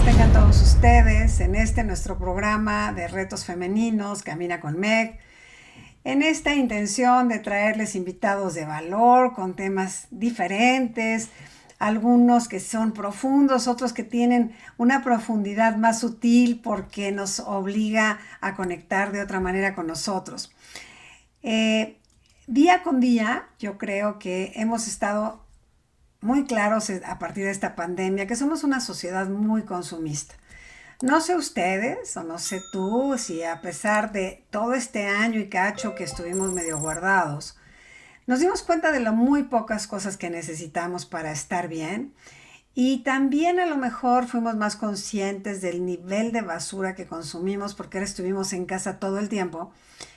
Tengan todos ustedes en nuestro programa de retos femeninos, Camina con Meg, en esta intención de traerles invitados de valor con temas diferentes, algunos que son profundos, otros que tienen una profundidad más sutil porque nos obliga a conectar de otra manera con nosotros. Día con día, yo creo que hemos estado muy claros a partir de esta pandemia que somos una sociedad muy consumista. No sé ustedes o no sé tú si a pesar de todo este año y cacho que estuvimos medio guardados, nos dimos cuenta de lo muy pocas cosas que necesitamos para estar bien y también a lo mejor fuimos más conscientes del nivel de basura que consumimos porque ahora estuvimos en casa todo el tiempo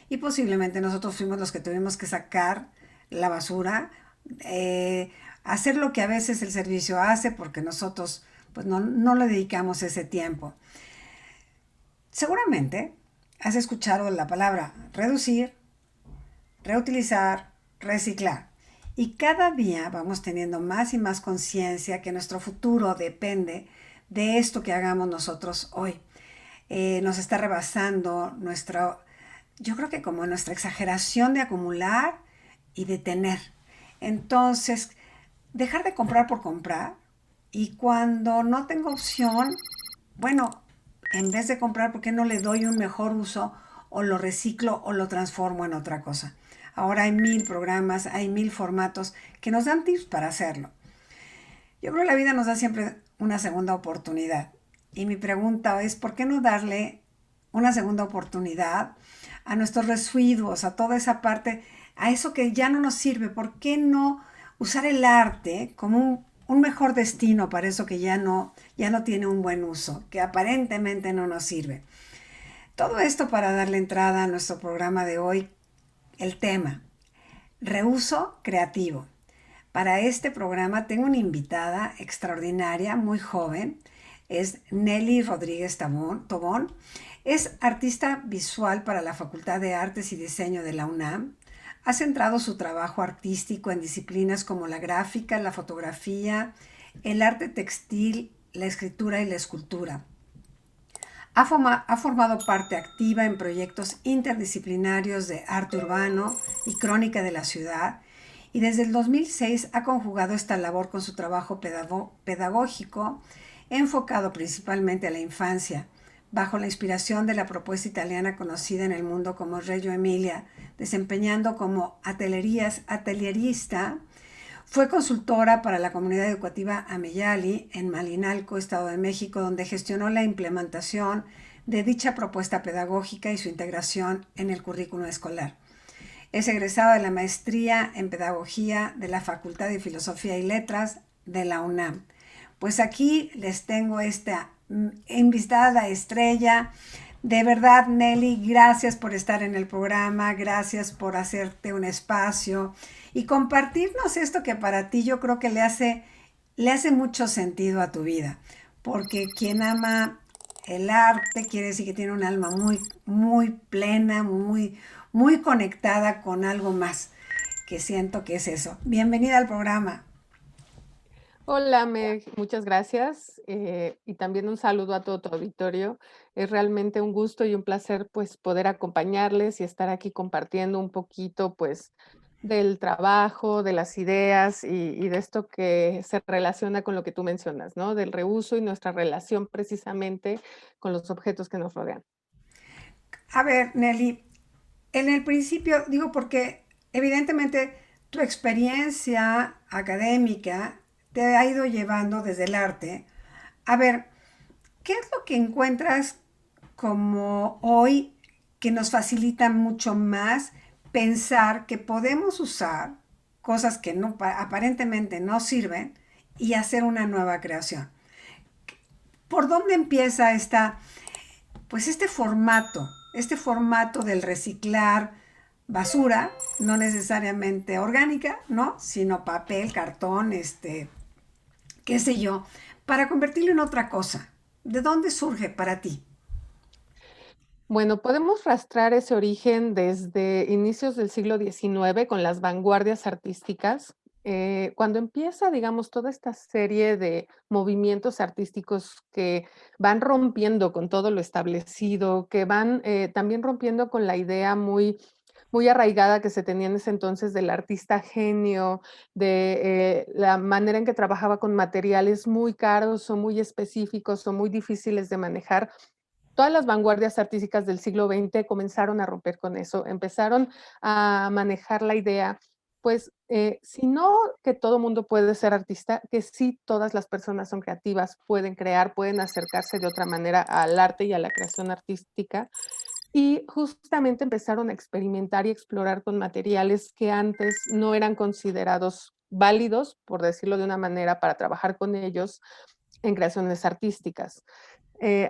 y posiblemente nosotros fuimos los que tuvimos que sacar la basura, hacer lo que a veces el servicio hace porque nosotros pues no le dedicamos ese tiempo. Seguramente has escuchado la palabra reducir, reutilizar, reciclar. Y cada día vamos teniendo más y más conciencia que nuestro futuro depende de esto que hagamos nosotros hoy. Nos está rebasando yo creo que como nuestra exageración de acumular y de tener. Entonces, dejar de comprar por comprar y cuando no tengo opción, bueno, en vez de comprar, ¿por qué no le doy un mejor uso o lo reciclo o lo transformo en otra cosa? Ahora hay 1000 programas, hay 1000 formatos que nos dan tips para hacerlo. Yo creo que la vida nos da siempre una segunda oportunidad. Y mi pregunta es, ¿por qué no darle una segunda oportunidad a nuestros residuos, a toda esa parte, a eso que ya no nos sirve? ¿Por qué no usar el arte como un mejor destino para eso que ya no tiene un buen uso, que aparentemente no nos sirve? Todo esto para darle entrada a nuestro programa de hoy, el tema, reuso creativo. Para este programa tengo una invitada extraordinaria, muy joven, es Nelly Rodríguez Tobón. Es artista visual para la Facultad de Artes y Diseño de la UNAM. Ha centrado su trabajo artístico en disciplinas como la gráfica, la fotografía, el arte textil, la escritura y la escultura. Ha formado parte activa en proyectos interdisciplinarios de arte urbano y crónica de la ciudad, y desde el 2006 ha conjugado esta labor con su trabajo pedagógico enfocado principalmente a la infancia, bajo la inspiración de la propuesta italiana conocida en el mundo como Reggio Emilia, desempeñando como atelierista. Fue consultora para la comunidad educativa Ameyali en Malinalco, Estado de México, donde gestionó la implementación de dicha propuesta pedagógica y su integración en el currículo escolar. Es egresada de la maestría en pedagogía de la Facultad de Filosofía y Letras de la UNAM. Pues aquí les tengo esta invitada estrella. De verdad, Nelly, gracias por estar en el programa, gracias por hacerte un espacio y compartirnos esto que para ti yo creo que le hace mucho sentido a tu vida, porque quien ama el arte quiere decir que tiene un alma muy, muy plena, muy, muy conectada con algo más, que siento que es eso. Bienvenida al programa. Hola, Meg, muchas gracias, y también un saludo a todo tu auditorio. Es realmente un gusto y un placer, pues, poder acompañarles y estar aquí compartiendo un poquito, pues, del trabajo, de las ideas y de esto que se relaciona con lo que tú mencionas, ¿no? Del reuso y nuestra relación precisamente con los objetos que nos rodean. A ver, Nelly, en el principio, digo porque evidentemente tu experiencia académica te ha ido llevando desde el arte. A ver, ¿qué es lo que encuentras como hoy que nos facilita mucho más pensar que podemos usar cosas que no, aparentemente no sirven y hacer una nueva creación? ¿Por dónde empieza pues este formato del reciclar basura, no necesariamente orgánica, ¿no? Sino papel, cartón, qué sé yo, para convertirlo en otra cosa? ¿De dónde surge para ti? Bueno, podemos rastrear ese origen desde inicios del siglo XIX con las vanguardias artísticas. Cuando empieza, digamos, toda esta serie de movimientos artísticos que van rompiendo con todo lo establecido, que van también rompiendo con la idea muy arraigada que se tenía en ese entonces del artista genio, de la manera en que trabajaba con materiales muy caros o muy específicos o muy difíciles de manejar. Todas las vanguardias artísticas del siglo XX comenzaron a romper con eso, empezaron a manejar la idea, pues, si no que todo mundo puede ser artista, que sí todas las personas son creativas, pueden crear, pueden acercarse de otra manera al arte y a la creación artística. Y justamente empezaron a experimentar y explorar con materiales que antes no eran considerados válidos, por decirlo de una manera, para trabajar con ellos en creaciones artísticas.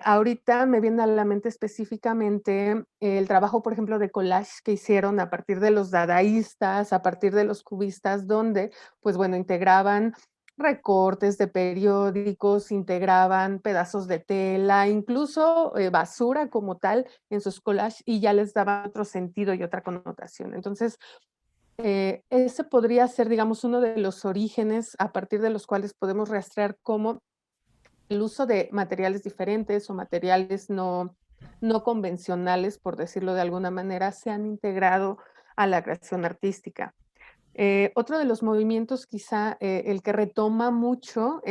Ahorita me viene a la mente específicamente el trabajo, por ejemplo, de collage que hicieron a partir de los dadaístas, a partir de los cubistas, donde, pues bueno, integraban recortes de periódicos, integraban pedazos de tela, incluso basura como tal en sus collages y ya les daba otro sentido y otra connotación. Entonces, ese podría ser, digamos, uno de los orígenes a partir de los cuales podemos rastrear cómo el uso de materiales diferentes o materiales no convencionales, por decirlo de alguna manera, se han integrado a la creación artística. Otro de los movimientos, quizá, el que retoma mucho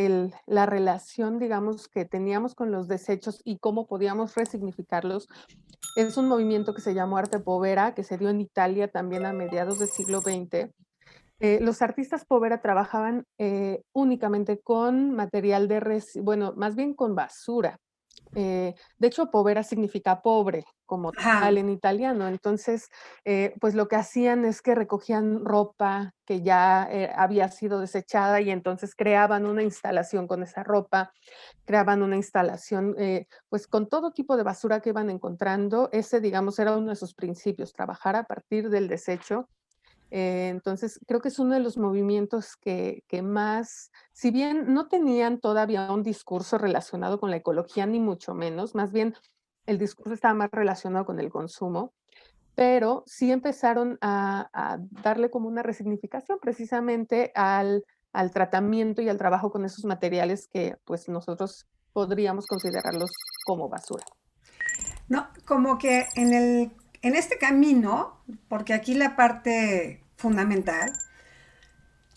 la relación, digamos, que teníamos con los desechos y cómo podíamos resignificarlos, es un movimiento que se llamó Arte Povera, que se dio en Italia también a mediados del siglo XX. Los artistas Povera trabajaban, únicamente con material bueno, más bien con basura. De hecho, povera significa pobre, como Ajá. tal en italiano. Entonces, pues lo que hacían es que recogían ropa que ya, había sido desechada y entonces creaban una instalación con esa ropa, creaban una instalación, pues con todo tipo de basura que iban encontrando. Ese, digamos, era uno de sus principios, trabajar a partir del desecho. Entonces, creo que es uno de los movimientos que más, si bien no tenían todavía un discurso relacionado con la ecología, ni mucho menos, más bien el discurso estaba más relacionado con el consumo, pero sí empezaron a darle como una resignificación precisamente al tratamiento y al trabajo con esos materiales que, pues, nosotros podríamos considerarlos como basura. No, como que en este camino, porque aquí la parte fundamental,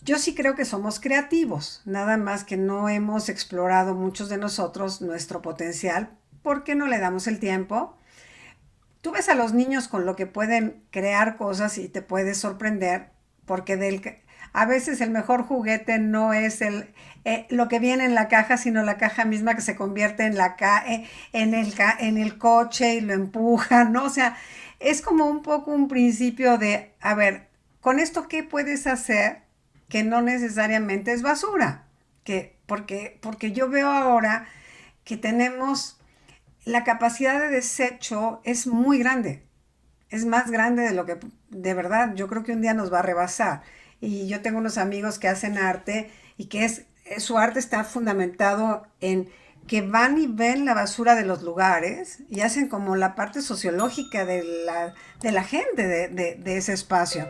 yo sí creo que somos creativos, nada más que no hemos explorado muchos de nosotros nuestro potencial porque no le damos el tiempo. Tú ves a los niños con lo que pueden crear cosas y te puedes sorprender porque a veces el mejor juguete no es lo que viene en la caja, sino la caja misma que se convierte en el coche y lo empuja, ¿no? O sea, es como un poco un principio de, a ver, con esto, ¿qué puedes hacer que no necesariamente es basura? Porque yo veo ahora que tenemos la capacidad de desecho es muy grande. Es más grande de lo que de verdad yo creo que un día nos va a rebasar. Y yo tengo unos amigos que hacen arte y que su arte está fundamentado en que van y ven la basura de los lugares y hacen como la parte sociológica de la gente de ese espacio.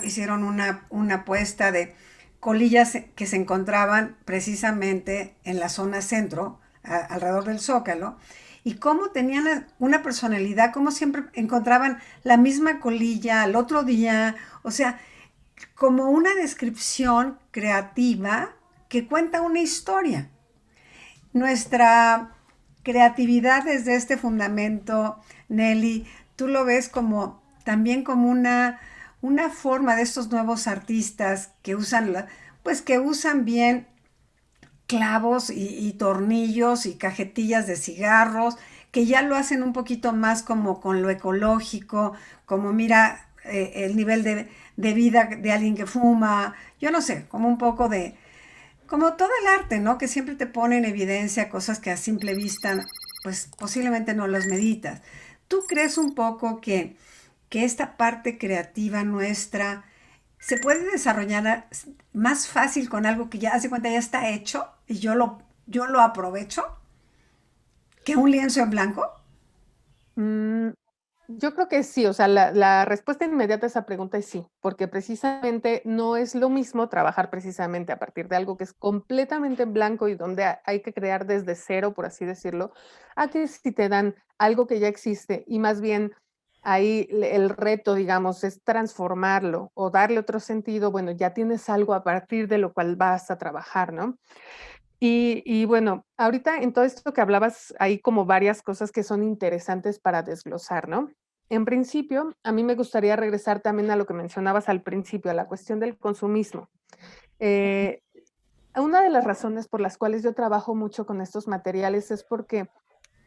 Hicieron una apuesta de colillas que se encontraban precisamente en la zona centro, alrededor del Zócalo, y cómo tenían una personalidad, cómo siempre encontraban la misma colilla al otro día, o sea, como una descripción creativa que cuenta una historia. Nuestra creatividad desde este fundamento, Nelly, tú lo ves como también como una forma de estos nuevos artistas que usan, pues que usan bien clavos y tornillos y cajetillas de cigarros, que ya lo hacen un poquito más como con lo ecológico, como mira el nivel de vida de alguien que fuma, yo no sé, como un poco de, como todo el arte, ¿no? Que siempre te pone en evidencia cosas que a simple vista, pues posiblemente no las meditas. ¿Tú crees un poco que esta parte creativa nuestra se puede desarrollar más fácil con algo que ya hace cuenta ya está hecho y yo lo aprovecho que un lienzo en blanco? Mm, yo creo que sí, o sea, la respuesta inmediata a esa pregunta es sí, porque precisamente no es lo mismo trabajar precisamente a partir de algo que es completamente en blanco y donde hay que crear desde cero, por así decirlo, a que si te dan algo que ya existe y más bien ahí el reto, digamos, es transformarlo o darle otro sentido, bueno, ya tienes algo a partir de lo cual vas a trabajar, ¿no? Y bueno, ahorita en todo esto que hablabas, hay como varias cosas que son interesantes para desglosar, ¿no? En principio, a mí me gustaría regresar también a lo que mencionabas al principio, a la cuestión del consumismo. Eh, una de las razones por las cuales yo trabajo mucho con estos materiales es porque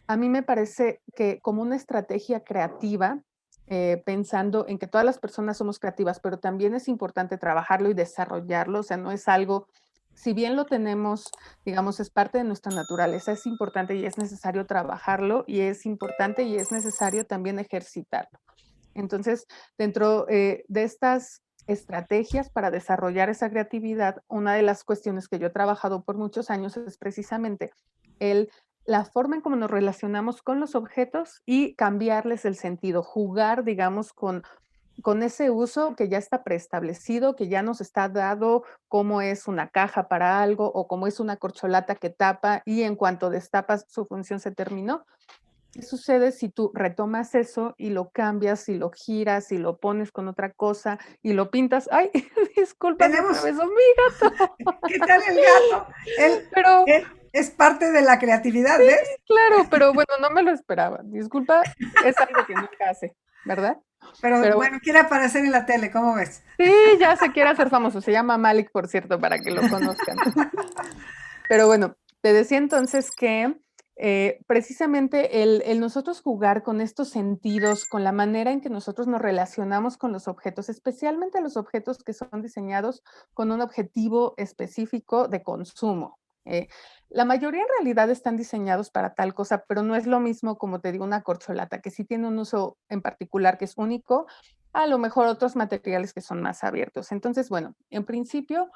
a mí me parece que como una estrategia creativa, pensando en que todas las personas somos creativas, pero también es importante trabajarlo y desarrollarlo, o sea, no es algo, si bien lo tenemos, digamos, es parte de nuestra naturaleza, es importante y es necesario trabajarlo y es importante y es necesario también ejercitarlo. Entonces, dentro de estas estrategias para desarrollar esa creatividad, una de las cuestiones que yo he trabajado por muchos años es precisamente el, la forma en cómo nos relacionamos con los objetos y cambiarles el sentido, jugar, digamos, con ese uso que ya está preestablecido, que ya nos está dado, cómo es una caja para algo o cómo es una corcholata que tapa y en cuanto destapas su función se terminó. ¿Qué sucede si tú retomas eso y lo cambias, y lo giras, y lo pones con otra cosa, y lo pintas? Ay, disculpa, se Tenemos, atravesó mi gato. ¿qué tal el gato? Pero Él es parte de la creatividad, ¿ves? claro, pero bueno, no me lo esperaba. Disculpa, es algo que nunca hace, ¿verdad? Pero Pero bueno, bueno, quiere aparecer en la tele, ¿cómo ves? sí, ya se quiere hacer famoso. Se llama Malik, por cierto, para que lo conozcan. Pero bueno, te decía entonces que precisamente el nosotros jugar con estos sentidos, con la manera en que nosotros nos relacionamos con los objetos, especialmente los objetos que son diseñados con un objetivo específico de consumo. La mayoría en realidad están diseñados para tal cosa, pero no es lo mismo como te digo una corcholata, que sí tiene un uso en particular que es único, a lo mejor otros materiales que son más abiertos. Entonces, bueno, en principio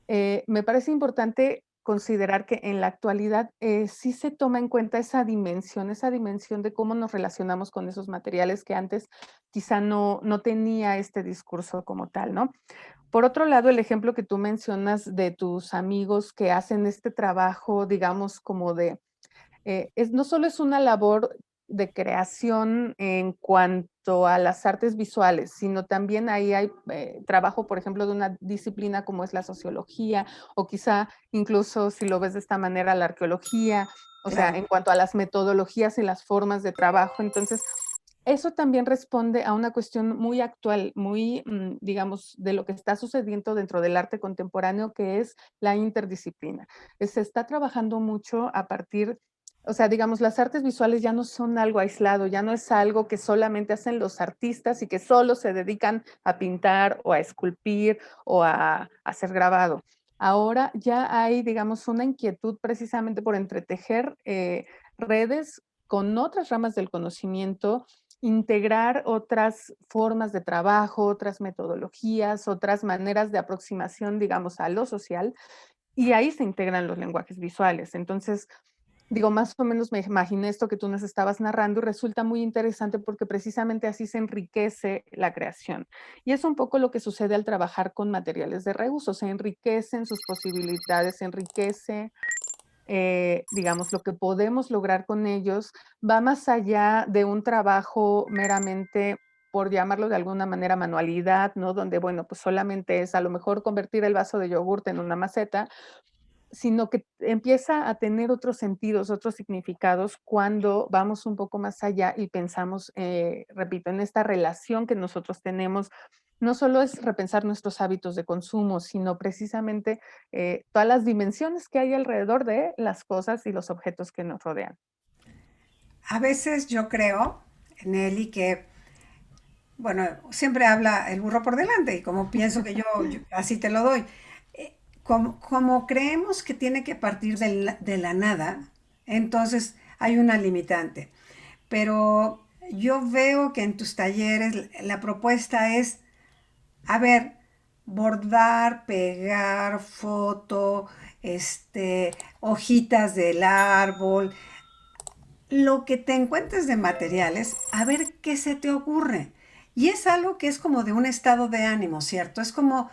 me parece importante considerar que en la actualidad sí se toma en cuenta esa dimensión de cómo nos relacionamos con esos materiales que antes quizá no tenía este discurso como tal, ¿no? Por otro lado, el ejemplo que tú mencionas de tus amigos que hacen este trabajo, digamos, como de no solo es una labor de creación en cuanto a las artes visuales, sino también ahí hay trabajo, por ejemplo, de una disciplina como es la sociología, o quizá incluso si lo ves de esta manera, la arqueología, o sea, Claro. en cuanto a las metodologías y las formas de trabajo. Entonces, eso también responde a una cuestión muy actual, muy, digamos, de lo que está sucediendo dentro del arte contemporáneo, que es la interdisciplina. Se está trabajando mucho a partir, o sea, digamos, las artes visuales ya no son algo aislado, ya no es algo que solamente hacen los artistas y que solo se dedican a pintar o a esculpir o a hacer grabado. Ahora ya hay, digamos, una inquietud precisamente por entretejer redes con otras ramas del conocimiento, integrar otras formas de trabajo, otras metodologías, otras maneras de aproximación, digamos, a lo social, y ahí se integran los lenguajes visuales. Entonces, Digo, más o menos me imaginé esto que tú nos estabas narrando y resulta muy interesante porque precisamente así se enriquece la creación. Y es un poco lo que sucede al trabajar con materiales de reuso, se enriquecen sus posibilidades, se enriquece, digamos, lo que podemos lograr con ellos, va más allá de un trabajo meramente, por llamarlo de alguna manera, manualidad, ¿no? Donde, bueno, pues solamente es a lo mejor convertir el vaso de yogurt en una maceta, sino que empieza a tener otros sentidos, otros significados cuando vamos un poco más allá y pensamos, repito, en esta relación que nosotros tenemos. No solo es repensar nuestros hábitos de consumo, sino precisamente todas las dimensiones que hay alrededor de las cosas y los objetos que nos rodean. A veces yo creo, Nelly, que, bueno, siempre habla el burro por delante y como pienso que yo así te lo doy. Como creemos que tiene que partir de la nada, entonces hay una limitante. Pero yo veo que en tus talleres la propuesta es, a ver, bordar, pegar, foto, hojitas del árbol, lo que te encuentres de materiales, a ver qué se te ocurre. Y es algo que es como de un estado de ánimo, ¿cierto? Es como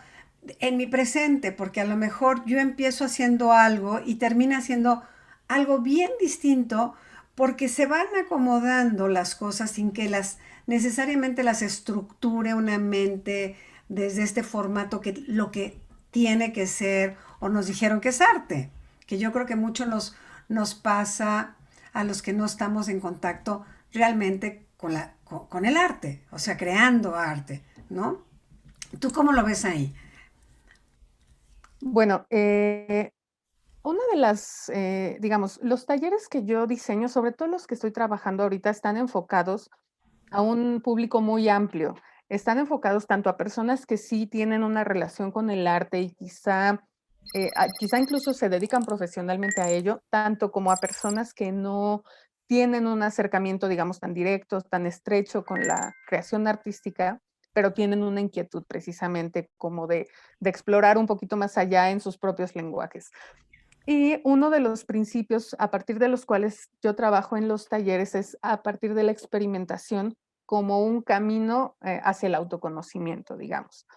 en mi presente, porque a lo mejor yo empiezo haciendo algo y termina haciendo algo bien distinto porque se van acomodando las cosas sin que las necesariamente las estructure una mente desde este formato que lo que tiene que ser o nos dijeron que es arte, que yo creo que mucho nos pasa a los que no estamos en contacto realmente con el arte, o sea, creando arte, ¿no? ¿Tú cómo lo ves ahí? Bueno, una de las, digamos, los talleres que yo diseño, sobre todo los que estoy trabajando ahorita, están enfocados a un público muy amplio. Están enfocados tanto a personas que sí tienen una relación con el arte y quizá incluso se dedican profesionalmente a ello, tanto como a personas que no tienen un acercamiento, digamos, tan directo, tan estrecho con la creación artística, pero tienen una inquietud precisamente como de explorar un poquito más allá en sus propios lenguajes. Y uno de los principios a partir de los cuales yo trabajo en los talleres es a partir de la experimentación como un camino hacia el autoconocimiento, digamos.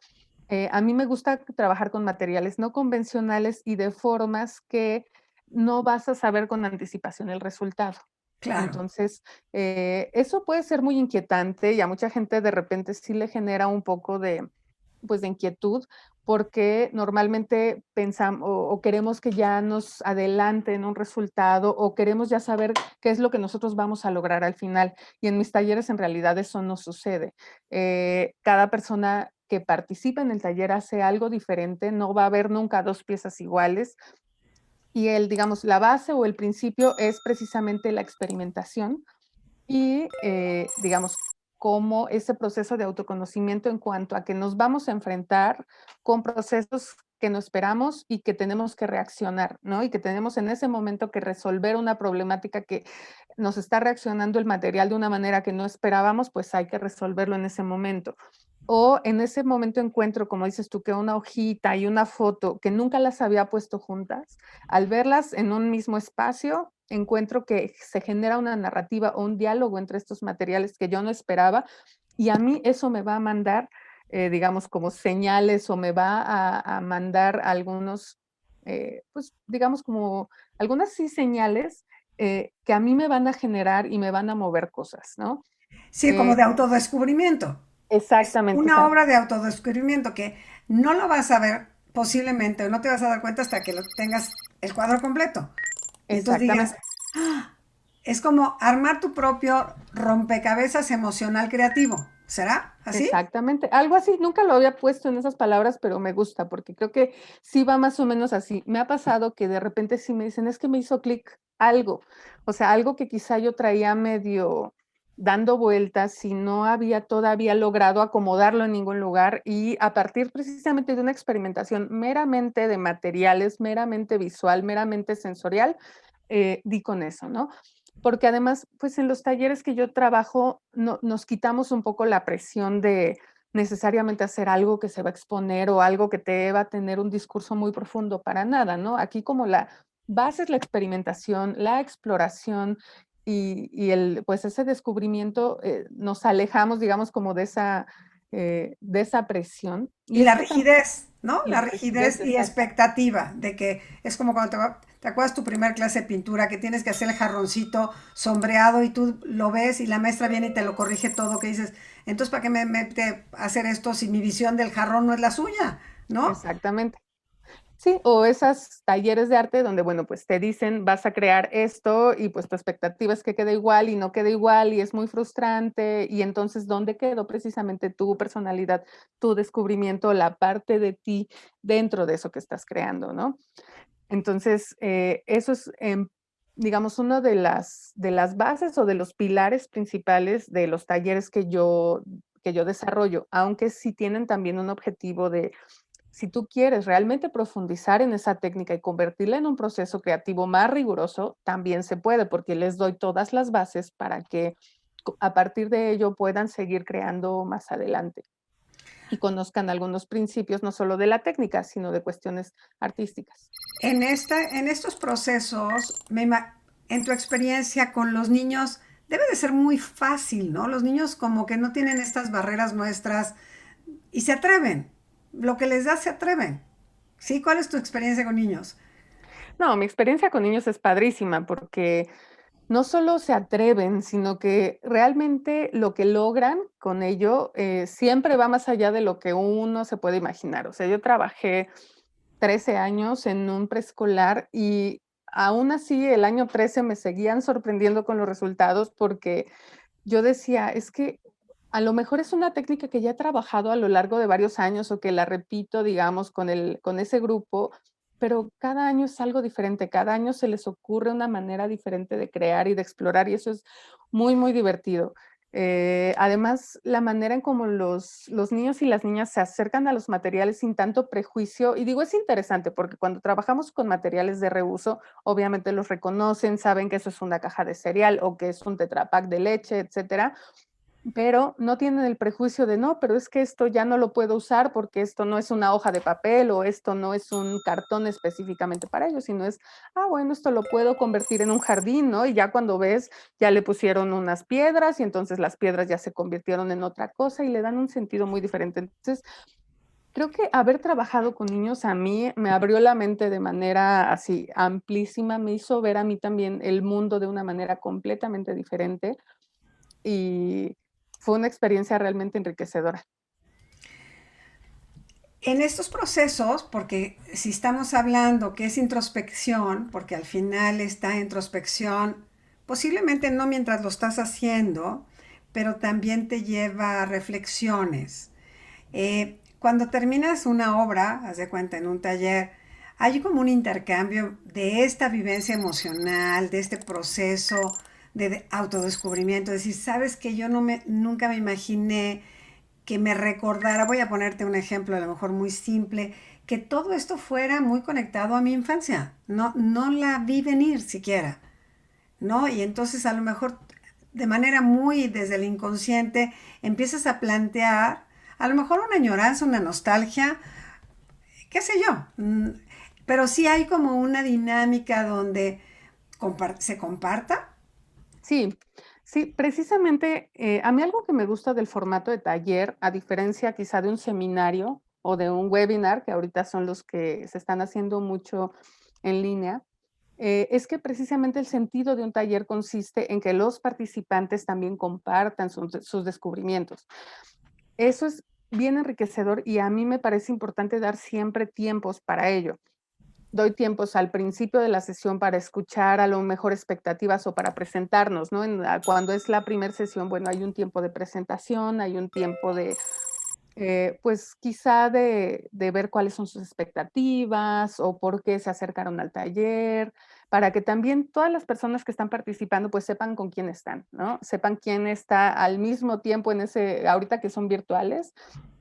A mí me gusta trabajar con materiales no convencionales y de formas que no vas a saber con anticipación el resultado. Claro. Entonces, eso puede ser muy inquietante y a mucha gente de repente sí le genera un poco de, pues, de inquietud, porque normalmente pensamos o queremos que ya nos adelanten un resultado o queremos ya saber qué es lo que nosotros vamos a lograr al final. Y en mis talleres en realidad eso no sucede. Cada persona que participa en el taller hace algo diferente, no va a haber nunca 2 piezas iguales. Y digamos, la base o el principio es precisamente la experimentación y, digamos, cómo ese proceso de autoconocimiento en cuanto a que nos vamos a enfrentar con procesos que no esperamos y que tenemos que reaccionar, ¿no? Y que tenemos en ese momento que resolver una problemática que nos está reaccionando el material de una manera que no esperábamos, pues hay que resolverlo en ese momento. O en ese momento encuentro, como dices tú, que una hojita y una foto que nunca las había puesto juntas, al verlas en un mismo espacio, encuentro que se genera una narrativa o un diálogo entre estos materiales que yo no esperaba, y a mí eso me va a mandar, digamos, como señales o me va a mandar algunos, pues, digamos, como algunas sí señales, que a mí me van a generar y me van a mover cosas, ¿no? Sí, como Eh, de autodescubrimiento. Es exactamente, o una sea, obra de autodescubrimiento que no lo vas a ver posiblemente o no te vas a dar cuenta hasta que lo tengas el cuadro completo. Y entonces digas, exactamente. "Ah", es como armar tu propio rompecabezas emocional creativo. ¿Será así? Exactamente, algo así, nunca lo había puesto en esas palabras, pero me gusta, porque creo que sí va más o menos así. Me ha pasado que de repente sí me dicen: "Es que me hizo clic algo", o sea, algo que quizá yo traía medio dando vueltas y no había todavía logrado acomodarlo en ningún lugar, y a partir precisamente de una experimentación meramente de materiales, meramente visual, meramente sensorial, di con eso, ¿no? Porque además, pues, en los talleres que yo trabajo, nos quitamos un poco la presión de necesariamente hacer algo que se va a exponer o algo que te va a tener un discurso muy profundo, para nada, ¿no? Aquí como la base es la experimentación, la exploración pues ese descubrimiento, nos alejamos, digamos, como de esa presión. Y Y la esto también, rigidez, ¿no? y La la rigidez, rigidez y exacto. expectativa de que es como cuando te acuerdas tu primer clase de pintura que tienes que hacer el jarroncito sombreado y tú lo ves y la maestra viene y te lo corrige todo, que dices, entonces ¿para qué me mete a hacer esto si mi visión del jarrón no es la suya? ¿No? Exactamente. Sí, o esas talleres de arte donde, bueno, pues te dicen, vas a crear esto y pues tu expectativa es que quede igual y no quede igual y es muy frustrante. Y entonces, ¿dónde quedó precisamente tu personalidad, tu descubrimiento, la parte de ti dentro de eso que estás creando, ¿no? Entonces, eso es, digamos, una de las bases o de los pilares principales de los talleres que yo desarrollo, aunque sí tienen también un objetivo de si tú quieres realmente profundizar en esa técnica y convertirla en un proceso creativo más riguroso, también se puede, porque les doy todas las bases para que a partir de ello puedan seguir creando más adelante y conozcan algunos principios, no solo de la técnica, sino de cuestiones artísticas. En estos procesos, en tu experiencia con los niños, debe de ser muy fácil, ¿no? Los niños como que no tienen estas barreras nuestras y se atreven. Lo que les da se atreven. ¿Sí? ¿Cuál es tu experiencia con niños? No, mi experiencia con niños es padrísima porque no solo se atreven, sino que realmente lo que logran con ello, siempre va más allá de lo que uno se puede imaginar. O sea, yo trabajé 13 años en un preescolar y aún así el año 13 me seguían sorprendiendo con los resultados porque yo decía, es que a lo mejor es una técnica que ya he trabajado a lo largo de varios años o que la repito, digamos, con ese grupo, pero cada año es algo diferente, cada año se les ocurre una manera diferente de crear y de explorar y eso es muy, muy divertido. Además, la manera en cómo los niños y las niñas se acercan a los materiales sin tanto prejuicio, y digo, es interesante porque cuando trabajamos con materiales de reuso, obviamente los reconocen, saben que eso es una caja de cereal o que es un Tetra Pak de leche, etcétera, pero no tienen el prejuicio de no, pero es que esto ya no lo puedo usar porque esto no es una hoja de papel o esto no es un cartón específicamente para ellos, sino es, bueno, esto lo puedo convertir en un jardín, ¿no? Y ya cuando ves, ya le pusieron unas piedras y entonces las piedras ya se convirtieron en otra cosa y le dan un sentido muy diferente. Entonces, creo que haber trabajado con niños a mí me abrió la mente de manera así amplísima, me hizo ver a mí también el mundo de una manera completamente diferente y fue una experiencia realmente enriquecedora. En estos procesos, porque si estamos hablando que es introspección, porque al final esta introspección, posiblemente no mientras lo estás haciendo, pero también te lleva a reflexiones. Cuando terminas una obra, haz de cuenta en un taller, hay como un intercambio de esta vivencia emocional, de este proceso de autodescubrimiento, es decir, sabes que yo nunca me imaginé que me recordara, voy a ponerte un ejemplo a lo mejor muy simple, que todo esto fuera muy conectado a mi infancia. No, no la vi venir siquiera, ¿no? Y entonces a lo mejor de manera muy desde el inconsciente empiezas a plantear a lo mejor una añoranza, una nostalgia, qué sé yo. Pero sí hay como una dinámica donde se comparta. Sí, sí, precisamente, a mí algo que me gusta del formato de taller, a diferencia quizá de un seminario o de un webinar, que ahorita son los que se están haciendo mucho en línea, es que precisamente el sentido de un taller consiste en que los participantes también compartan sus descubrimientos. Eso es bien enriquecedor y a mí me parece importante dar siempre tiempos para ello. Doy tiempos al principio de la sesión para escuchar a lo mejor expectativas o para presentarnos, ¿no? Cuando es la primera sesión, bueno, hay un tiempo de presentación, hay un tiempo de, pues quizá de ver cuáles son sus expectativas o por qué se acercaron al taller, para que también todas las personas que están participando pues sepan con quién están, ¿no? Sepan quién está al mismo tiempo en ese, ahorita que son virtuales,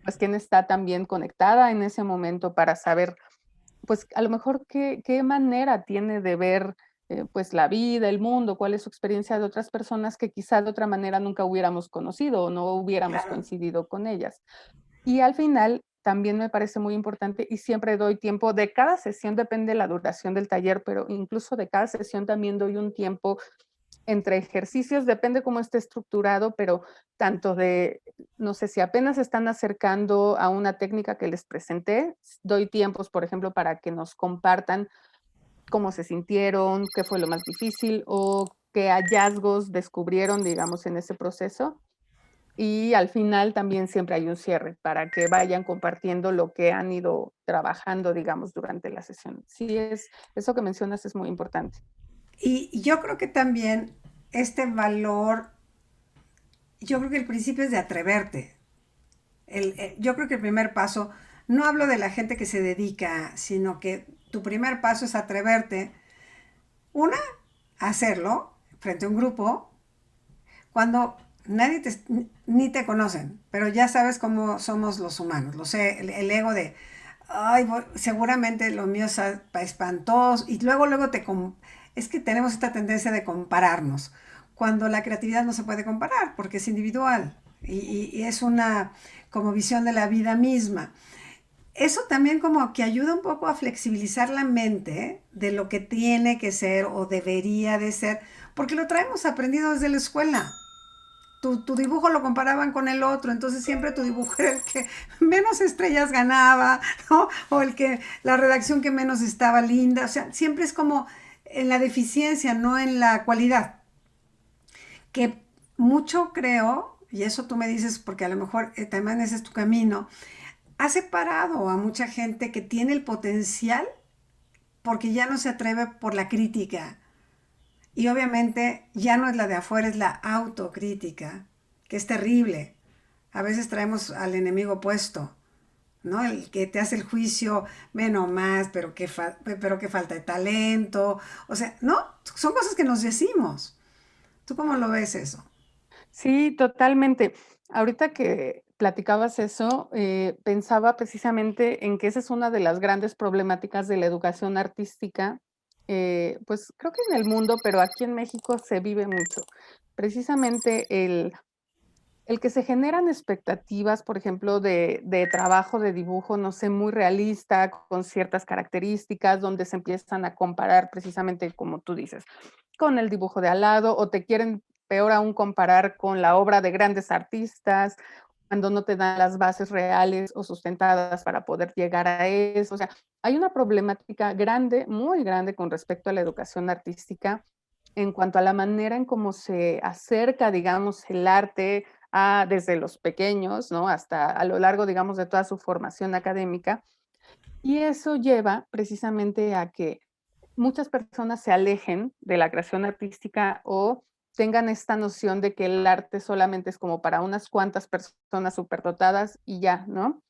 pues quién está también conectada en ese momento para saber pues, a lo mejor, ¿qué manera tiene de ver, pues, la vida, el mundo? ¿Cuál es su experiencia de otras personas que quizá de otra manera nunca hubiéramos conocido o no hubiéramos Claro. coincidido con ellas? Y al final, también me parece muy importante y siempre doy tiempo de cada sesión, depende la duración del taller, pero incluso de cada sesión también doy un tiempo entre ejercicios, depende cómo esté estructurado, pero tanto de, no sé, si apenas se están acercando a una técnica que les presenté, doy tiempos, por ejemplo, para que nos compartan cómo se sintieron, qué fue lo más difícil o qué hallazgos descubrieron, digamos, en ese proceso. Y al final también siempre hay un cierre para que vayan compartiendo lo que han ido trabajando, digamos, durante la sesión. Sí, eso que mencionas es muy importante. Y yo creo que también este valor, yo creo que el principio es de atreverte. Yo creo que el primer paso, no hablo de la gente que se dedica, sino que tu primer paso es atreverte, una, a hacerlo frente a un grupo, cuando nadie te, ni te conocen, pero ya sabes cómo somos los humanos, lo sé, el ego de, ay, seguramente lo mío es espantoso, y luego es que tenemos esta tendencia de compararnos, cuando la creatividad no se puede comparar, porque es individual, y es una como visión de la vida misma. Eso también como que ayuda un poco a flexibilizar la mente de lo que tiene que ser o debería de ser, porque lo traemos aprendido desde la escuela. Tu dibujo lo comparaban con el otro, entonces siempre tu dibujo era el que menos estrellas ganaba, ¿no? O el que la redacción que menos estaba linda, o sea, siempre es como en la deficiencia, no en la cualidad. Que mucho creo, y eso tú me dices porque a lo mejor también ese es tu camino, ha separado a mucha gente que tiene el potencial porque ya no se atreve por la crítica. Y obviamente ya no es la de afuera, es la autocrítica, que es terrible. A veces traemos al enemigo puesto, ¿no? El que te hace el juicio, menos más, pero que falta de talento. O sea, no, son cosas que nos decimos. ¿Tú cómo lo ves eso? Sí, totalmente. Ahorita que platicabas eso, pensaba precisamente en que esa es una de las grandes problemáticas de la educación artística, pues creo que en el mundo, pero aquí en México se vive mucho. Precisamente el que se generan expectativas, por ejemplo, de trabajo de dibujo, no sé, muy realista, con ciertas características, donde se empiezan a comparar precisamente como tú dices, con el dibujo de al lado, o te quieren, peor aún, comparar con la obra de grandes artistas, cuando no te dan las bases reales o sustentadas para poder llegar a eso. O sea, hay una problemática grande, muy grande con respecto a la educación artística en cuanto a la manera en cómo se acerca, digamos, el arte desde los pequeños, ¿no? Hasta a lo largo, digamos, de toda su formación académica. Y eso lleva precisamente a que muchas personas se alejen de la creación artística o tengan esta noción de que el arte solamente es como para unas cuantas personas superdotadas y ya, ¿no?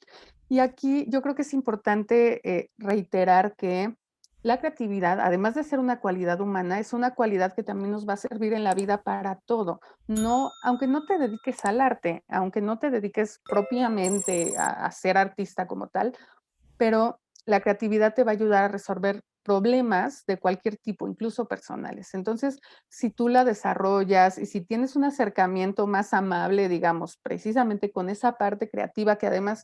Y aquí yo creo que es importante, reiterar que la creatividad, además de ser una cualidad humana, es una cualidad que también nos va a servir en la vida para todo. No, aunque no te dediques al arte, aunque no te dediques propiamente a ser artista como tal, pero la creatividad te va a ayudar a resolver problemas de cualquier tipo, incluso personales. Entonces, si tú la desarrollas y si tienes un acercamiento más amable, digamos, precisamente con esa parte creativa que además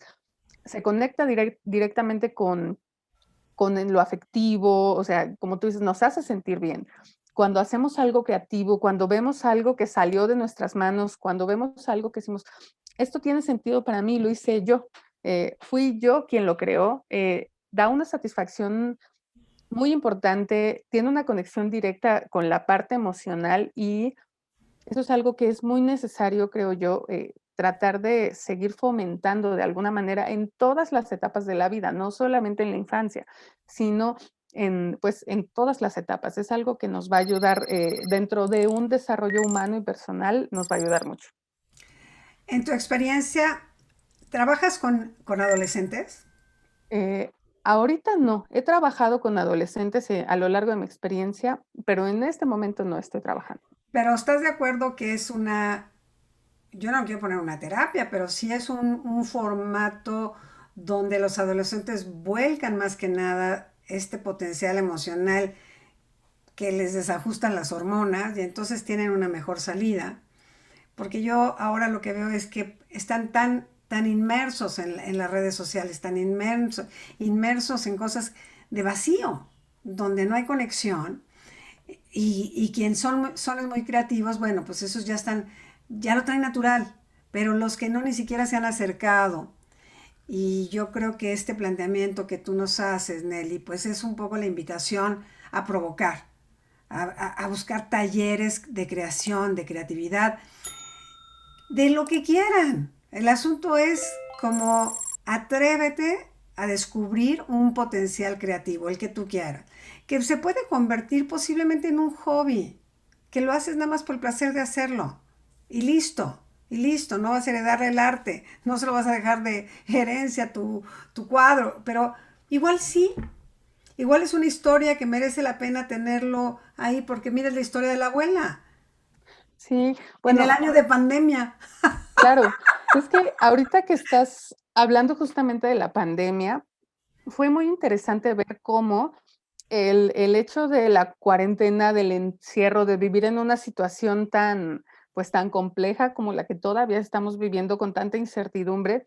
se conecta directamente con lo afectivo, o sea, como tú dices, nos hace sentir bien. Cuando hacemos algo creativo, cuando vemos algo que salió de nuestras manos, cuando vemos algo que decimos, esto tiene sentido para mí, lo hice yo, fui yo quien lo creó, da una satisfacción muy importante, tiene una conexión directa con la parte emocional y eso es algo que es muy necesario, creo yo, tratar de seguir fomentando de alguna manera en todas las etapas de la vida, no solamente en la infancia, sino en, pues, en todas las etapas. Es algo que nos va a ayudar dentro de un desarrollo humano y personal, nos va a ayudar mucho. En tu experiencia, ¿trabajas con adolescentes? Eh, ahorita no, he trabajado con adolescentes a lo largo de mi experiencia, pero en este momento no estoy trabajando. Pero ¿estás de acuerdo que es una, yo no quiero poner una terapia, pero sí es un formato donde los adolescentes vuelcan más que nada este potencial emocional que les desajustan las hormonas y entonces tienen una mejor salida? Porque yo ahora lo que veo es que están tan tan inmersos en las redes sociales, tan inmersos en cosas de vacío, donde no hay conexión. Y quienes son muy creativos, bueno, pues esos ya están, ya lo traen natural, pero los que no ni siquiera se han acercado. Y yo creo que este planteamiento que tú nos haces, Nelly, pues es un poco la invitación a provocar, a buscar talleres de creación, de creatividad, de lo que quieran. El asunto es como atrévete a descubrir un potencial creativo, el que tú quieras, que se puede convertir posiblemente en un hobby, que lo haces nada más por el placer de hacerlo. Y listo, no vas a heredarle el arte, no se lo vas a dejar de herencia tu cuadro, pero igual sí, igual es una historia que merece la pena tenerlo ahí, porque mira la historia de la abuela, Sí, en el bueno, año de pandemia. claro. Es que ahorita que estás hablando justamente de la pandemia, fue muy interesante ver cómo el hecho de la cuarentena, del encierro, de vivir en una situación tan, pues, tan compleja como la que todavía estamos viviendo con tanta incertidumbre,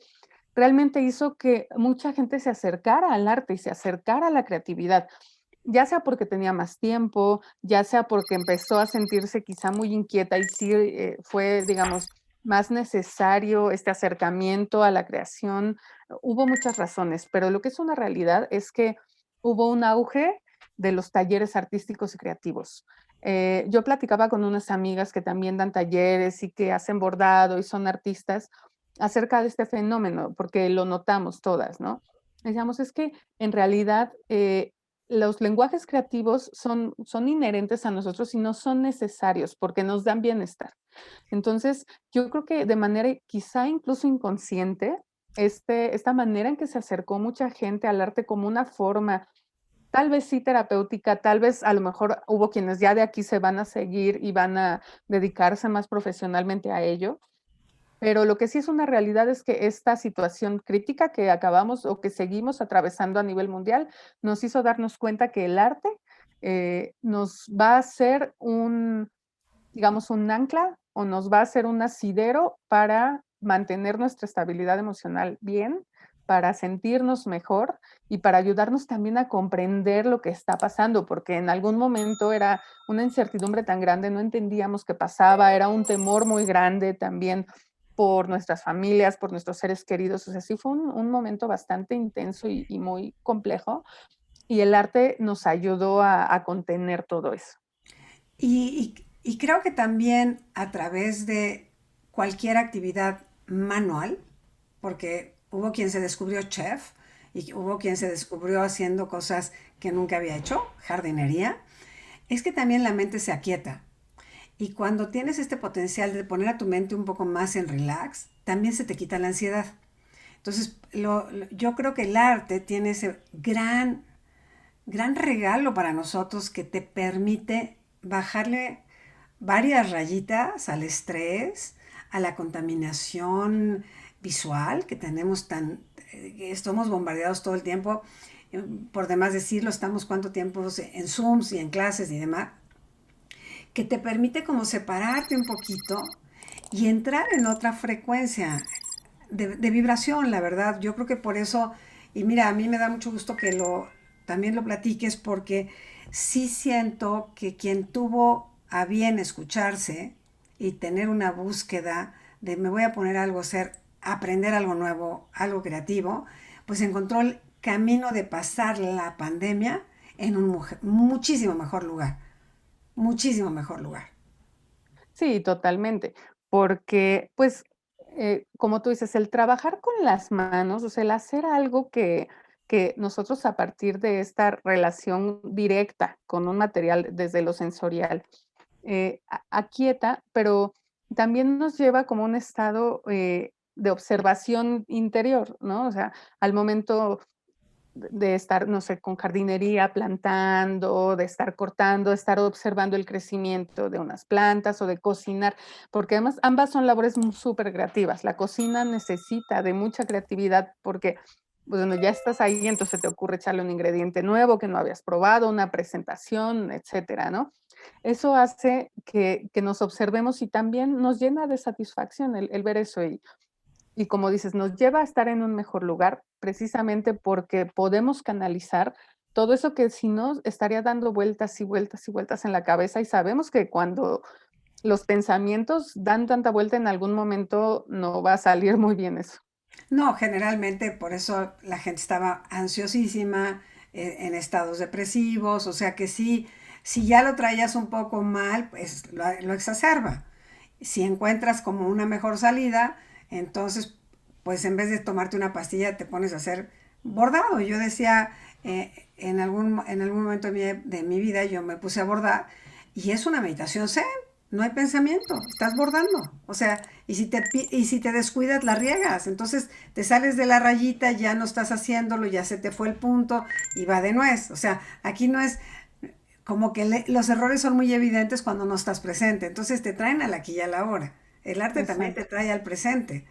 realmente hizo que mucha gente se acercara al arte y se acercara a la creatividad, ya sea porque tenía más tiempo, ya sea porque empezó a sentirse quizá muy inquieta y sí, fue, digamos, más necesario este acercamiento a la creación. Hubo muchas razones, pero lo que es una realidad es que hubo un auge de los talleres artísticos y creativos. Yo platicaba con unas amigas que también dan talleres y que hacen bordado y son artistas acerca de este fenómeno, porque lo notamos todas, ¿no? Decíamos, es que en realidad los lenguajes creativos son inherentes a nosotros y no son necesarios porque nos dan bienestar. Entonces, yo creo que de manera quizá incluso inconsciente, esta manera en que se acercó mucha gente al arte como una forma, tal vez sí terapéutica, tal vez a lo mejor hubo quienes ya de aquí se van a seguir y van a dedicarse más profesionalmente a ello, pero lo que sí es una realidad es que esta situación crítica que acabamos o que seguimos atravesando a nivel mundial nos hizo darnos cuenta que el arte nos va a ser un, digamos, un ancla o nos va a ser un asidero para mantener nuestra estabilidad emocional bien, para sentirnos mejor y para ayudarnos también a comprender lo que está pasando, porque en algún momento era una incertidumbre tan grande, no entendíamos qué pasaba, era un temor muy grande también por nuestras familias, por nuestros seres queridos. O sea, sí fue un momento bastante intenso y muy complejo, y el arte nos ayudó a contener todo eso. Y creo que también a través de cualquier actividad manual, porque hubo quien se descubrió chef y hubo quien se descubrió haciendo cosas que nunca había hecho, jardinería, es que también la mente se aquieta. Y cuando tienes este potencial de poner a tu mente un poco más en relax, también se te quita la ansiedad. Entonces, yo creo que el arte tiene ese gran regalo para nosotros que te permite bajarle varias rayitas al estrés, a la contaminación visual que tenemos estamos bombardeados todo el tiempo, por demás decirlo, estamos cuánto tiempo en Zooms y en clases y demás, que te permite como separarte un poquito y entrar en otra frecuencia de vibración, la verdad. Yo creo que por eso, y mira, a mí me da mucho gusto que también lo platiques porque sí siento que quien tuvo a bien escucharse y tener una búsqueda de me voy a poner algo, aprender algo nuevo, algo creativo, pues encontró el camino de pasar la pandemia en un muchísimo mejor lugar, muchísimo mejor lugar. Sí, totalmente, porque, pues, como tú dices, el trabajar con las manos, o sea, el hacer algo que nosotros a partir de esta relación directa con un material desde lo sensorial, aquieta, pero también nos lleva como a un estado, de observación interior, ¿no? O sea, al momento de estar, no sé, con jardinería, plantando, de estar cortando, de estar observando el crecimiento de unas plantas o de cocinar, porque además ambas son labores súper creativas. La cocina necesita de mucha creatividad porque, pues, bueno, ya estás ahí, entonces te ocurre echarle un ingrediente nuevo que no habías probado, una presentación, etcétera, ¿no? Eso hace que nos observemos y también nos llena de satisfacción el ver eso. Y como dices, nos lleva a estar en un mejor lugar, precisamente porque podemos canalizar todo eso que si no estaría dando vueltas y vueltas y vueltas en la cabeza, y sabemos que cuando los pensamientos dan tanta vuelta, en algún momento no va a salir muy bien eso. No, generalmente por eso la gente estaba ansiosísima, en estados depresivos, o sea que sí, si ya lo traías un poco mal, pues lo exacerba. Si encuentras como una mejor salida, entonces, pues en vez de tomarte una pastilla, te pones a hacer bordado. Yo decía, en algún momento de mi vida, yo me puse a bordar y es una meditación zen, no hay pensamiento, estás bordando. O sea, y si te descuidas, la riegas. Entonces te sales de la rayita, ya no estás haciéndolo, ya se te fue el punto y va de nuez. O sea, aquí no es como que los errores son muy evidentes cuando no estás presente. Entonces te traen al aquí y a la hora. El arte también te Exacto. trae al presente,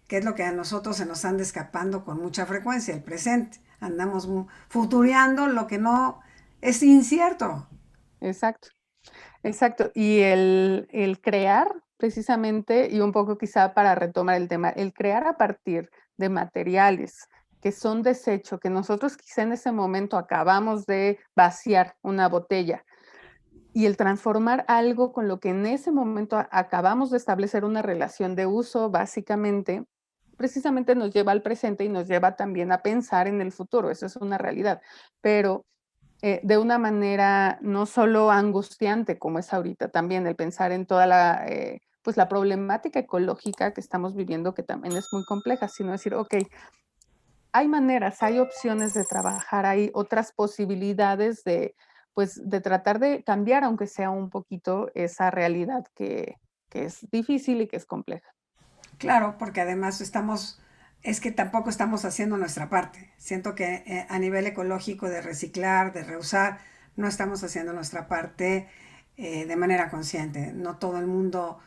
que es lo que a nosotros se nos anda escapando con mucha frecuencia, el presente. Andamos futureando lo que no es incierto. Exacto. Exacto. Y el crear precisamente, y un poco quizá para retomar el tema, el crear a partir de materiales que son desecho, que nosotros quizá en ese momento acabamos de vaciar una botella, y el transformar algo con lo que en ese momento acabamos de establecer una relación de uso, básicamente, precisamente nos lleva al presente y nos lleva también a pensar en el futuro, eso es una realidad. Pero de una manera no solo angustiante como es ahorita, también el pensar en toda la, pues la problemática ecológica que estamos viviendo, que también es muy compleja, sino decir, ok, hay maneras, hay opciones de trabajar, hay otras posibilidades de, pues, de tratar de cambiar, aunque sea un poquito, esa realidad que es difícil y que es compleja. Claro, porque además es que tampoco estamos haciendo nuestra parte. Siento que a nivel ecológico de reciclar, de reusar, no estamos haciendo nuestra parte de manera consciente. No todo el mundo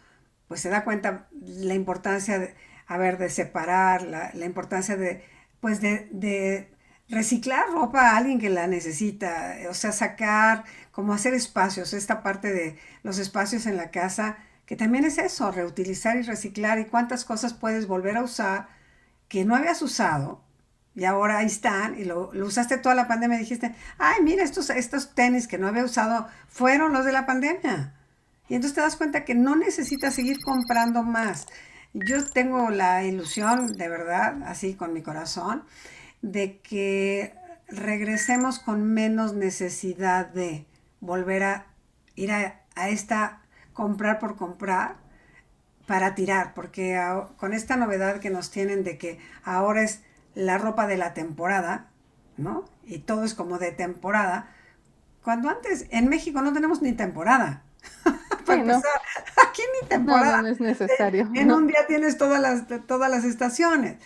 pues se da cuenta la importancia de, a ver, de separar, la importancia de, pues de reciclar ropa a alguien que la necesita, o sea, sacar, como hacer espacios, esta parte de los espacios en la casa, que también es eso, reutilizar y reciclar y cuántas cosas puedes volver a usar que no habías usado y ahora ahí están y lo usaste toda la pandemia y dijiste, ay, mira, estos tenis que no había usado fueron los de la pandemia. Y entonces te das cuenta que no necesitas seguir comprando más. Yo tengo la ilusión, de verdad, así con mi corazón, de que regresemos con menos necesidad de volver a ir a esta comprar por comprar para tirar, porque con esta novedad que nos tienen de que ahora es la ropa de la temporada, ¿no? Y todo es como de temporada, cuando antes en México no tenemos ni temporada. Para Sí, no, empezar, aquí ni no, no, temporada. no es necesario. En un día tienes todas las estaciones.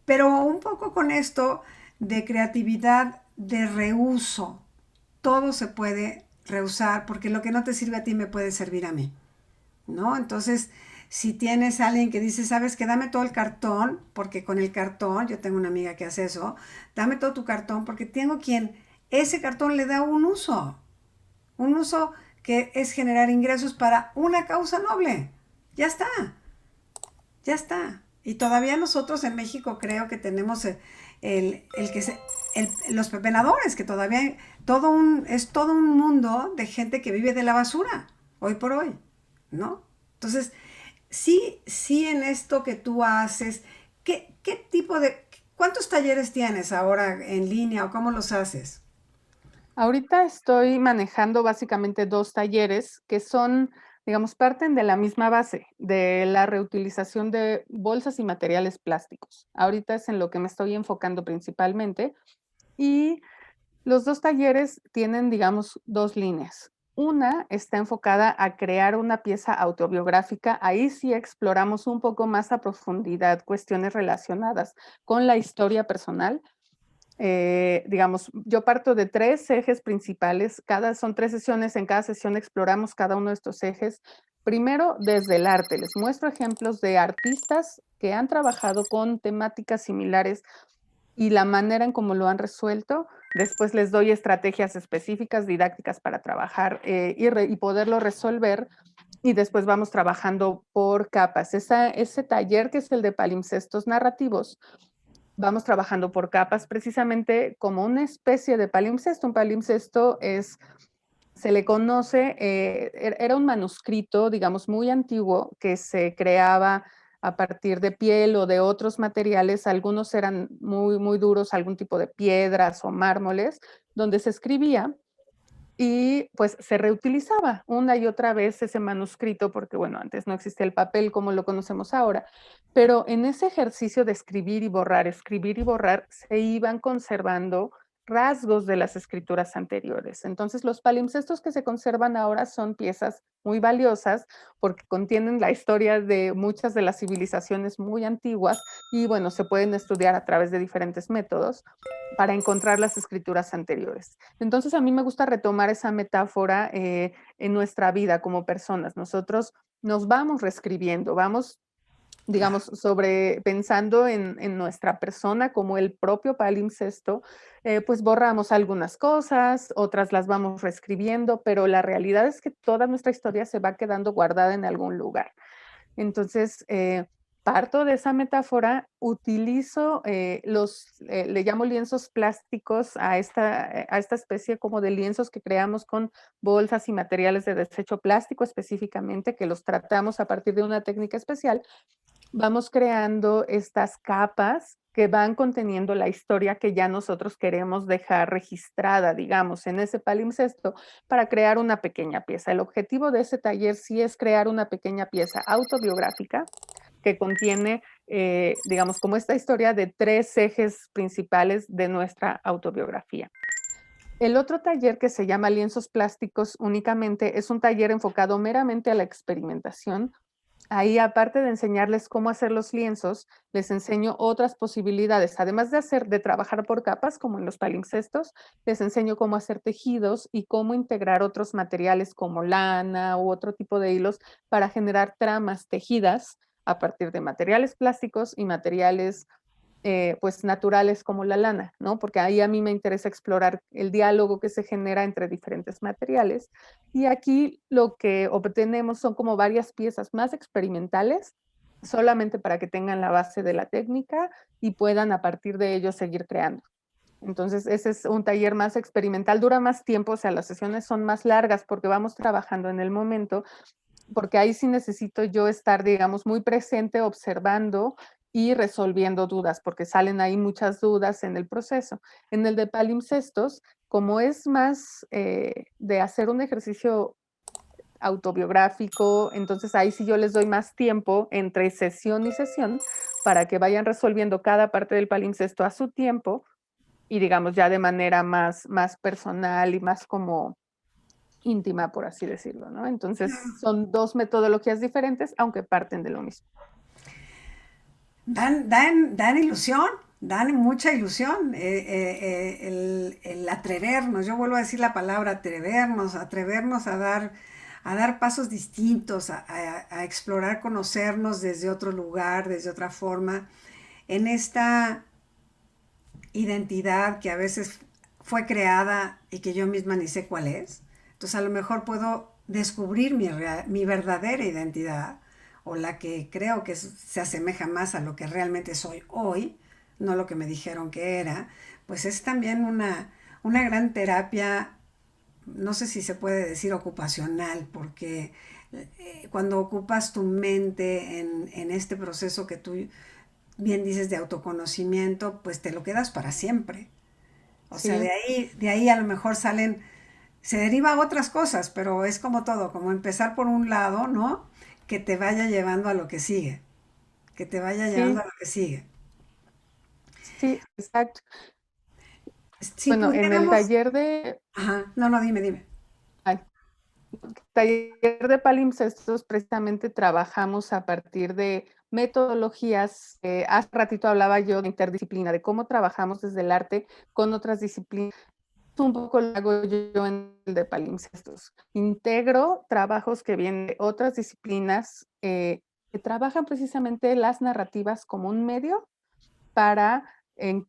Pero un poco con esto de creatividad, de reuso. Todo se puede reusar porque lo que no te sirve a ti me puede servir a mí, ¿no? Entonces, si tienes a alguien que dice, sabes que dame todo el cartón, porque con el cartón, yo tengo una amiga que hace eso, dame todo tu cartón porque tengo quien ese cartón le da un uso que es generar ingresos para una causa noble. Ya está, ya está. Y todavía nosotros en México creo que tenemos el que se, los pepenadores, que todavía es todo un mundo de gente que vive de la basura, hoy por hoy, ¿no? Entonces, sí, sí en esto que tú haces, qué tipo de, cuántos talleres tienes ahora en línea o cómo los haces? Ahorita estoy manejando básicamente 2 talleres que son, digamos, parten de la misma base, de la reutilización de bolsas y materiales plásticos. Ahorita es en lo que me estoy enfocando principalmente, y los 2 talleres tienen, digamos, 2 líneas. Una está enfocada a crear una pieza autobiográfica. Ahí sí exploramos un poco más a profundidad cuestiones relacionadas con la historia personal. Digamos, yo parto de 3 ejes principales, son 3 sesiones, en cada sesión exploramos cada uno de estos ejes. Primero, desde el arte, les muestro ejemplos de artistas que han trabajado con temáticas similares y la manera en cómo lo han resuelto. Después les doy estrategias específicas, didácticas para trabajar y poderlo resolver. y después vamos trabajando por capas. Ese taller que es el de palimpsestos narrativos, vamos trabajando por capas precisamente como una especie de palimpsesto. Un palimpsesto se le conoce, era un manuscrito, digamos, muy antiguo que se creaba a partir de piel o de otros materiales. Algunos eran muy, muy duros, algún tipo de piedras o mármoles, donde se escribía y pues se reutilizaba una y otra vez ese manuscrito, porque bueno, antes no existía el papel como lo conocemos ahora, pero en ese ejercicio de escribir y borrar, se iban conservando rasgos de las escrituras anteriores. Entonces, los palimpsestos que se conservan ahora son piezas muy valiosas porque contienen la historia de muchas de las civilizaciones muy antiguas y bueno, se pueden estudiar a través de diferentes métodos para encontrar las escrituras anteriores. Entonces, a mí me gusta retomar esa metáfora en nuestra vida como personas. Nosotros nos vamos reescribiendo, vamos, Claro. digamos, pensando en nuestra persona como el propio palimpsesto, pues borramos algunas cosas, otras las vamos reescribiendo, pero la realidad es que toda nuestra historia se va quedando guardada en algún lugar. Entonces, parto de esa metáfora, utilizo le llamo lienzos plásticos a esta especie como de lienzos que creamos con bolsas y materiales de desecho plástico específicamente, que los tratamos a partir de una técnica especial. Vamos creando estas capas que van conteniendo la historia que ya nosotros queremos dejar registrada, digamos, en ese palimpsesto para crear una pequeña pieza. El objetivo de ese taller sí es crear una pequeña pieza autobiográfica que contiene, digamos, como esta historia de 3 ejes principales de nuestra autobiografía. El otro taller, que se llama Lienzos Plásticos únicamente, es un taller enfocado meramente a la experimentación. Ahí, aparte de enseñarles cómo hacer los lienzos, les enseño otras posibilidades. Además de trabajar por capas, como en los palimpsestos, les enseño cómo hacer tejidos y cómo integrar otros materiales como lana u otro tipo de hilos para generar tramas tejidas a partir de materiales plásticos y materiales pues naturales como la lana, ¿no? Porque ahí a mí me interesa explorar el diálogo que se genera entre diferentes materiales. Y aquí lo que obtenemos son como varias piezas más experimentales, solamente para que tengan la base de la técnica y puedan a partir de ello seguir creando. Entonces, ese es un taller más experimental, dura más tiempo, o sea, las sesiones son más largas porque vamos trabajando en el momento, porque ahí sí necesito yo estar, digamos, muy presente, observando y resolviendo dudas, porque salen ahí muchas dudas en el proceso. En el de palimpsestos, como es más de hacer un ejercicio autobiográfico, entonces ahí sí yo les doy más tiempo entre sesión y sesión para que vayan resolviendo cada parte del palimpsesto a su tiempo y digamos ya de manera más personal y más como íntima, por así decirlo, ¿no? Entonces, son 2 metodologías diferentes, aunque parten de lo mismo. Dan ilusión, dan mucha ilusión el atrevernos, yo vuelvo a decir la palabra atrevernos a dar pasos distintos, a explorar, conocernos desde otro lugar, desde otra forma, en esta identidad que a veces fue creada y que yo misma ni sé cuál es. Entonces a lo mejor puedo descubrir mi verdadera identidad o la que creo que se asemeja más a lo que realmente soy hoy, no lo que me dijeron que era, pues es también una gran terapia, no sé si se puede decir ocupacional, porque cuando ocupas tu mente en este proceso que tú bien dices de autoconocimiento, pues te lo quedas para siempre. O sea, Sí, de ahí a lo mejor salen, se deriva otras cosas, pero es como todo, como empezar por un lado, ¿no? Que te vaya llevando a lo que sigue, que te vaya llevando sí, a lo que sigue. sí, exacto. Si Bueno, en el pudiéramos, taller de ajá, no, no, dime, dime. ay, taller de palimpsestos, precisamente trabajamos a partir de metodologías, hace ratito hablaba yo de interdisciplina, de cómo trabajamos desde el arte con otras disciplinas. Un poco lo hago yo en el de palimpsestos. Integro trabajos que vienen de otras disciplinas, que trabajan precisamente las narrativas como un medio para, en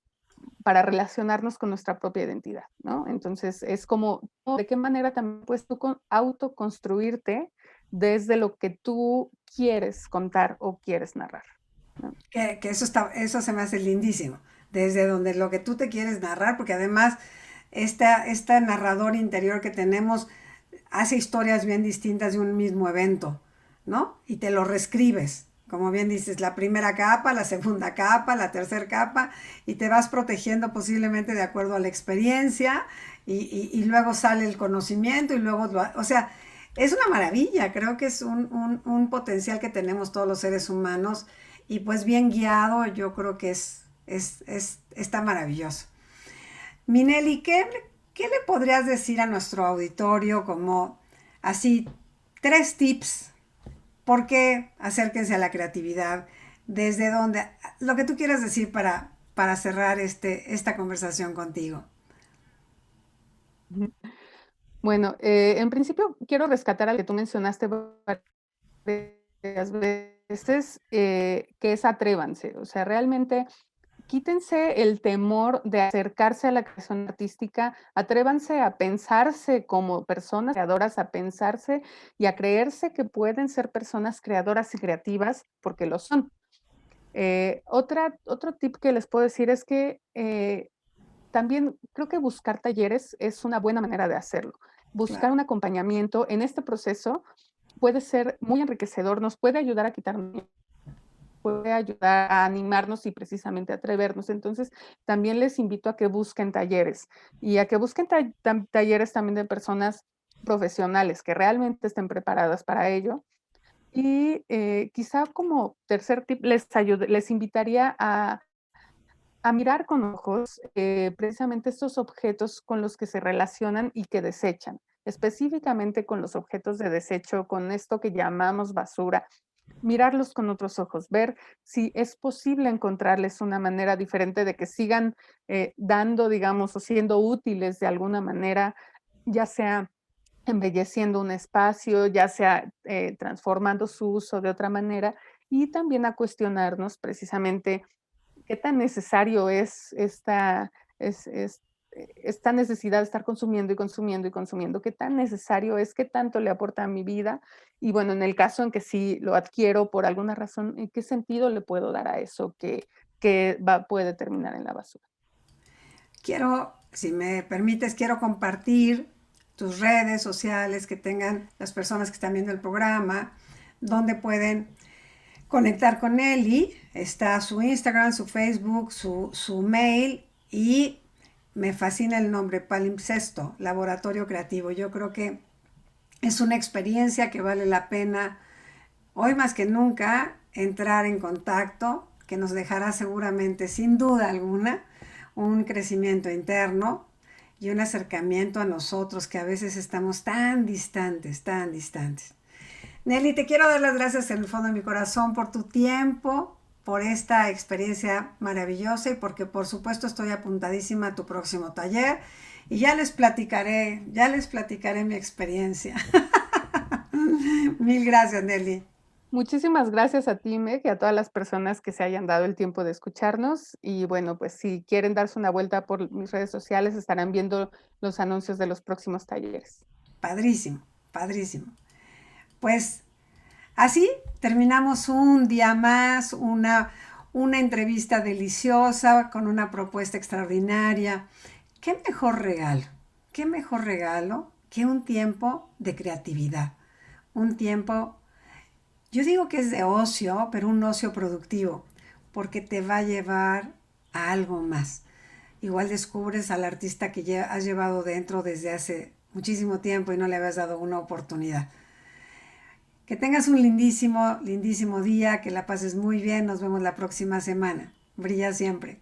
para relacionarnos con nuestra propia identidad, ¿no? Entonces, es como, ¿de qué manera también puedes tú autoconstruirte desde lo que tú quieres contar o quieres narrar, ¿no? Que eso se me hace lindísimo. Desde donde lo que tú te quieres narrar, porque además este narrador interior que tenemos hace historias bien distintas de un mismo evento, ¿no? Y te lo reescribes. Como bien dices, la primera capa, la segunda capa, la tercera capa, y te vas protegiendo posiblemente de acuerdo a la experiencia, y luego sale el conocimiento, y luego, o sea, es una maravilla, creo que es un potencial que tenemos todos los seres humanos, y pues bien guiado, yo creo que está maravilloso. Minelli, ¿qué le podrías decir a nuestro auditorio como así 3 tips? ¿Por qué acérquense a la creatividad? ¿Desde dónde? Lo que tú quieras decir para cerrar esta conversación contigo. Ujú. Bueno, en principio quiero rescatar al que tú mencionaste varias veces, que es atrévanse. O sea, realmente quítense el temor de acercarse a la creación artística, atrévanse a pensarse como personas creadoras, a pensarse y a creerse que pueden ser personas creadoras y creativas, porque lo son. Otro tip que les puedo decir es que también creo que buscar talleres es una buena manera de hacerlo. Buscar Claro. un acompañamiento en este proceso puede ser muy enriquecedor, nos puede ayudar a quitar miedo, puede ayudar a animarnos y precisamente a atrevernos. Entonces, también les invito a que busquen talleres y a que busquen talleres también de personas profesionales que realmente estén preparadas para ello. Y quizá como tercer tip les invitaría a mirar con ojos precisamente estos objetos con los que se relacionan y que desechan, específicamente con los objetos de desecho, con esto que llamamos basura, mirarlos con otros ojos, ver si es posible encontrarles una manera diferente de que sigan dando, digamos, o siendo útiles de alguna manera, ya sea embelleciendo un espacio, ya sea transformando su uso de otra manera, y también a cuestionarnos precisamente qué tan necesario es esta necesidad de estar consumiendo y consumiendo y consumiendo, qué tan necesario es, qué tanto le aporta a mi vida. Y bueno, en el caso en que sí lo adquiero por alguna razón, ¿en qué sentido le puedo dar a eso que puede terminar en la basura? Si me permites, quiero compartir tus redes sociales que tengan las personas que están viendo el programa, donde pueden conectar con Eli. Está su Instagram, su Facebook, su mail, y me fascina el nombre, Palimpsesto, Laboratorio Creativo. Yo creo que es una experiencia que vale la pena hoy más que nunca entrar en contacto, que nos dejará seguramente, sin duda alguna, un crecimiento interno y un acercamiento a nosotros que a veces estamos tan distantes, tan distantes. Nelly, te quiero dar las gracias en el fondo de mi corazón por tu tiempo, por esta experiencia maravillosa, y porque por supuesto estoy apuntadísima a tu próximo taller, y ya les platicaré mi experiencia. Mil gracias, Nelly. Muchísimas gracias a ti, Meg, y a todas las personas que se hayan dado el tiempo de escucharnos. Y bueno, pues si quieren darse una vuelta por mis redes sociales, estarán viendo los anuncios de los próximos talleres. Padrísimo, padrísimo. Pues así terminamos un día más, una entrevista deliciosa con una propuesta extraordinaria. ¿Qué mejor regalo? ¿Qué mejor regalo que un tiempo de creatividad? Un tiempo, yo digo que es de ocio, pero un ocio productivo, porque te va a llevar a algo más. Igual descubres al artista que ya has llevado dentro desde hace muchísimo tiempo y no le habías dado una oportunidad. Que tengas un lindísimo, lindísimo día, que la pases muy bien, nos vemos la próxima semana. Brilla siempre.